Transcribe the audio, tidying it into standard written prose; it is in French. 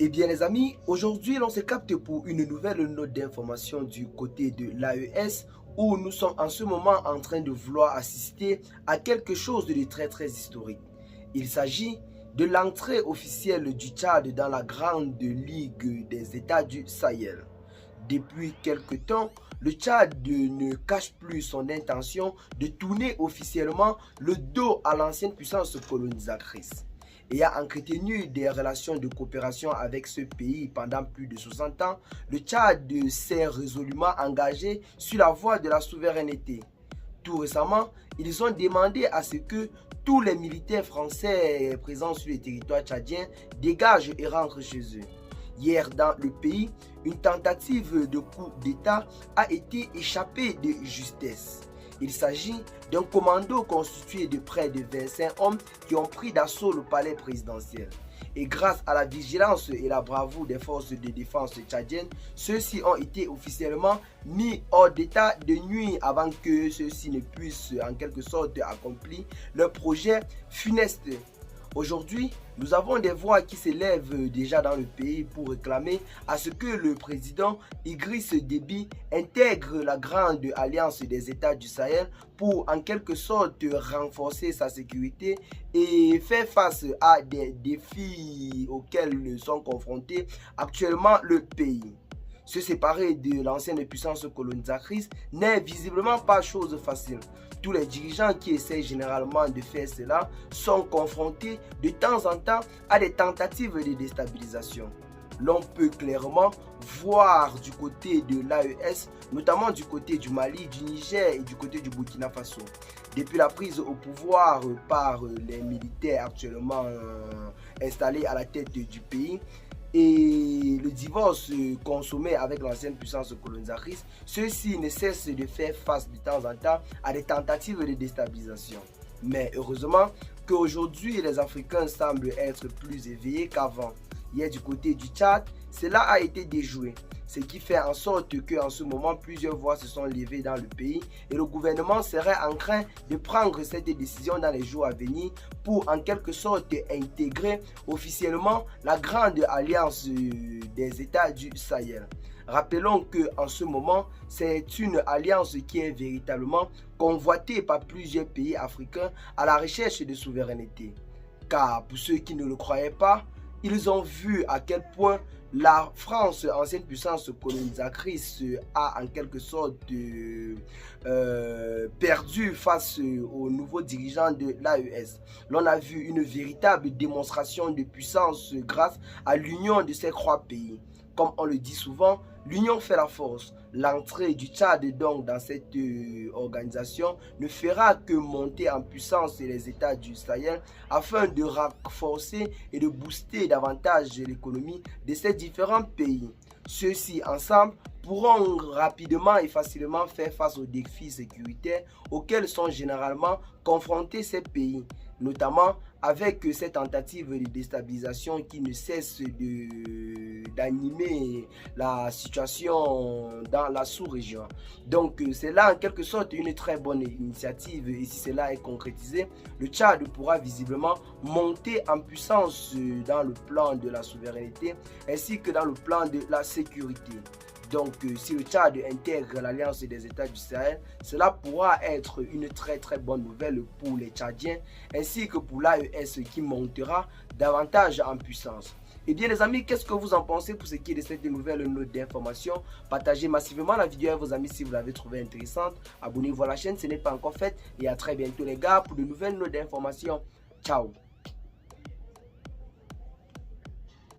Eh bien les amis, aujourd'hui l'on se capte pour une nouvelle note d'information du côté de l'AES où nous sommes en ce moment en train de vouloir assister à quelque chose de très historique. Il s'agit de l'entrée officielle du Tchad dans la grande ligue des États du Sahel. Depuis quelque temps, le Tchad ne cache plus son intention de tourner officiellement le dos à l'ancienne puissance colonisatrice et a entretenu des relations de coopération avec ce pays pendant plus de 60 ans, le Tchad s'est résolument engagé sur la voie de la souveraineté. Tout récemment, ils ont demandé à ce que tous les militaires français présents sur le territoire tchadien dégagent et rentrent chez eux. Hier, dans le pays, une tentative de coup d'État a été échappée de justesse. Il s'agit d'un commando constitué de près de 25 hommes qui ont pris d'assaut le palais présidentiel. Et grâce à la vigilance et la bravoure des forces de défense tchadiennes, ceux-ci ont été officiellement mis hors d'état de nuit avant que ceux-ci ne puissent en quelque sorte accomplir leur projet funeste. Aujourd'hui, nous avons des voix qui s'élèvent déjà dans le pays pour réclamer à ce que le président Idriss Déby intègre la grande alliance des États du Sahel pour en quelque sorte renforcer sa sécurité et faire face à des défis auxquels sont confrontés actuellement le pays. Se séparer de l'ancienne puissance colonisatrice n'est visiblement pas chose facile. Tous les dirigeants qui essaient généralement de faire cela sont confrontés de temps en temps à des tentatives de déstabilisation. L'on peut clairement voir du côté de l'AES, notamment du côté du Mali, du Niger et du côté du Burkina Faso. Depuis la prise au pouvoir par les militaires actuellement installés à la tête du pays, et le divorce consommé avec l'ancienne puissance colonisatrice, ceux-ci ne cessent de faire face de temps en temps à des tentatives de déstabilisation. Mais heureusement qu'aujourd'hui les Africains semblent être plus éveillés qu'avant. Hier du côté du Tchad, cela a été déjoué, ce qui fait en sorte qu'en ce moment plusieurs voix se sont levées dans le pays et le gouvernement serait en train de prendre cette décision dans les jours à venir pour en quelque sorte intégrer officiellement la grande alliance des États du Sahel. Rappelons qu'en ce moment, c'est une alliance qui est véritablement convoitée par plusieurs pays africains à la recherche de souveraineté. Car pour ceux qui ne le croyaient pas, ils ont vu à quel point la France, ancienne puissance colonisatrice, a en quelque sorte perdu face aux nouveaux dirigeants de l'AES. L'on a vu une véritable démonstration de puissance grâce à l'union de ces trois pays. Comme on le dit souvent, l'union fait la force. L'entrée du Tchad donc dans cette organisation ne fera que monter en puissance les États du Sahel afin de renforcer et de booster davantage l'économie de ces différents pays. Ceux-ci ensemble pourront rapidement et facilement faire face aux défis sécuritaires auxquels sont généralement confrontés ces pays, notamment avec ces tentatives de déstabilisation qui ne cessent d'animer la situation dans la sous-région. Donc c'est là en quelque sorte une très bonne initiative et si cela est concrétisé, le Tchad pourra visiblement monter en puissance dans le plan de la souveraineté ainsi que dans le plan de la sécurité. Donc, si le Tchad intègre l'Alliance des États du Sahel, cela pourra être une très bonne nouvelle pour les Tchadiens ainsi que pour l'AES qui montera davantage en puissance. Et bien les amis, qu'est-ce que vous en pensez pour ce qui est de cette nouvelle note d'information? Partagez massivement la vidéo à vos amis si vous l'avez trouvée intéressante. Abonnez-vous à la chaîne si ce n'est pas encore fait et à très bientôt les gars pour de nouvelles notes d'information. Ciao!